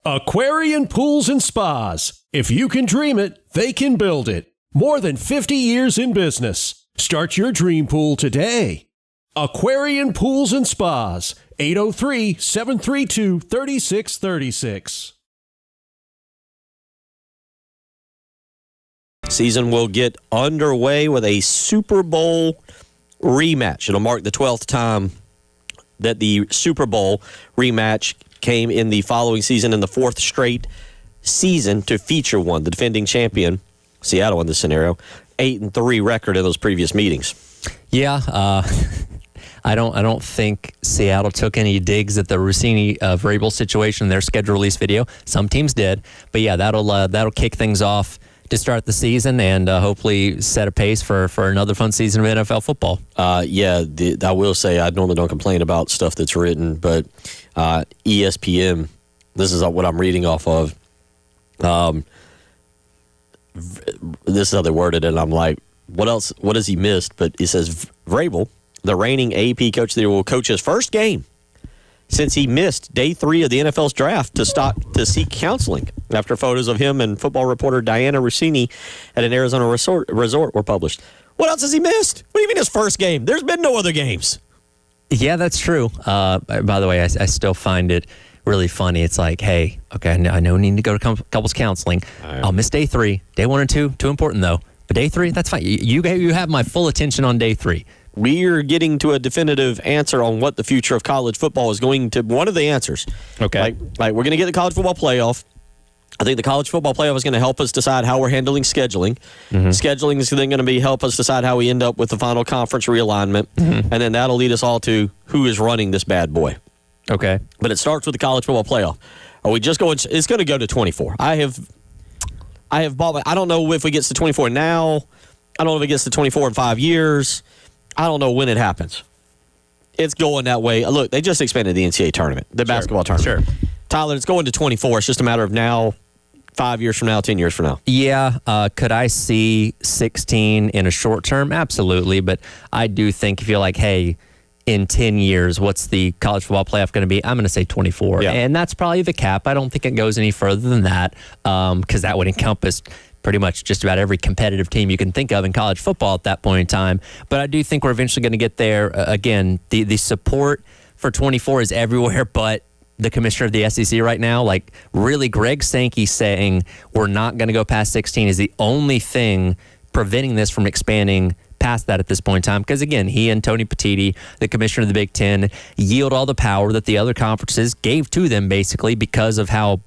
Aquarian Pools and Spas. If you can dream it, they can build it. More than 50 years in business. Start your dream pool today. Aquarian Pools and Spas. 803-732-3636. Season will get underway with a Super Bowl rematch. It'll mark the 12th time that the Super Bowl rematch came in the following season, in the fourth straight season to feature one. The defending champion, Seattle in this scenario, 8-3 record in those previous meetings. Yeah, I don't think Seattle took any digs at the Rossini Vrabel situation in their schedule release video. Some teams did, but yeah, that'll kick things off to start the season and hopefully set a pace for another fun season of NFL football. I will say I normally don't complain about stuff that's written, but ESPN, this is what I'm reading off of. This is how they worded it, and I'm like, what else? What has he missed? But it says Vrabel, the reigning AP coach of the year, will coach his first game since he missed day 3 of the NFL's draft to seek counseling after photos of him and football reporter Diana Rossini at an Arizona resort were published. What else has he missed? What do you mean his first game? There's been no other games. Yeah, that's true. By the way, I still find it really funny. It's like, hey, okay, I know I need to go to couples counseling. Right. I'll miss day 3. Day 1 and 2, too important though. But day 3, that's fine. You have my full attention on day 3. We're getting to a definitive answer on what the future of college football is going to. One of the answers. Okay. Like we're going to get the college football playoff. I think the college football playoff is going to help us decide how we're handling scheduling. Mm-hmm. Scheduling is then going to help us decide how we end up with the final conference realignment. Mm-hmm. And then that'll lead us all to who is running this bad boy. Okay. But it starts with the college football playoff. Are we just going? It's going to go to 24. I have bought. I don't know if it gets to 24 now. I don't know if it gets to 24 in 5 years. I don't know when it happens. It's going that way. Look, they just expanded the NCAA tournament, the basketball tournament. Sure. Tyler, it's going to 24. It's just a matter of now, 5 years from now, 10 years from now. Yeah. Could I see 16 in a short term? Absolutely. But I do think if you're like, hey, in 10 years, what's the college football playoff going to be? I'm going to say 24. Yeah. And that's probably the cap. I don't think it goes any further than that because that would encompass pretty much just about every competitive team you can think of in college football at that point in time. But I do think we're eventually going to get there. Again, the support for 24 is everywhere, but the commissioner of the SEC right now, like really Greg Sankey saying we're not going to go past 16 is the only thing preventing this from expanding past that at this point in time. Because again, he and Tony Petitti, the commissioner of the Big Ten, yield all the power that the other conferences gave to them basically because of how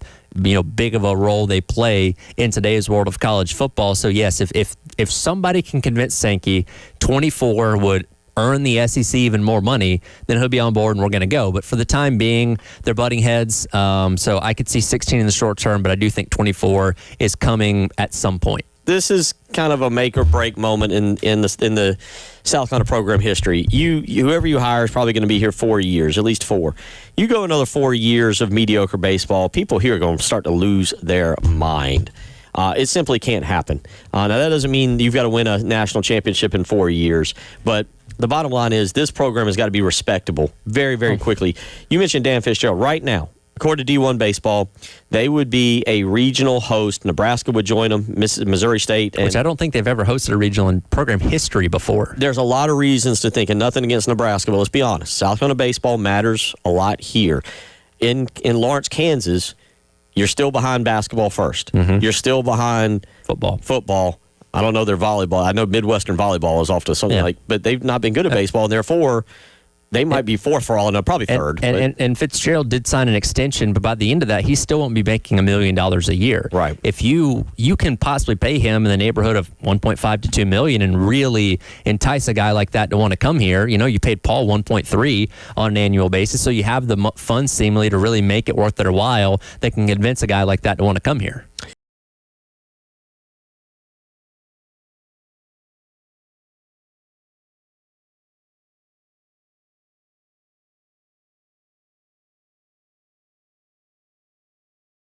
big of a role they play in today's world of college football. So yes, if somebody can convince Sankey 24 would earn the SEC even more money, then he'll be on board and we're going to go. But for the time being, they're butting heads. So I could see 16 in the short term, but I do think 24 is coming at some point. This is kind of a make or break moment in the South Carolina program history. Whoever you hire is probably going to be here 4 years, at least 4. You go another 4 years of mediocre baseball, people here are going to start to lose their mind. It simply can't happen. Now, that doesn't mean you've got to win a national championship in 4 years, but the bottom line is this program has got to be respectable very, very quickly. You mentioned Dan Fitzgerald. Right now, according to D1 Baseball, they would be a regional host. Nebraska would join them, Missouri State. Which I don't think they've ever hosted a regional in program history before. There's a lot of reasons to think, and nothing against Nebraska, but let's be honest. South Carolina baseball matters a lot here. In Lawrence, Kansas, you're still behind basketball first. Mm-hmm. You're still behind football. I don't know their volleyball. I know Midwestern volleyball is off to something but they've not been good at baseball, and therefore they might be fourth for all I know, probably third. And Fitzgerald did sign an extension, but by the end of that, he still won't be making $1 million a year. Right. If you can possibly pay him in the neighborhood of $1.5 to $2 million and really entice a guy like that to want to come here, you paid Paul $1.3 on an annual basis, so you have the funds seemingly to really make it worth their while that can convince a guy like that to want to come here.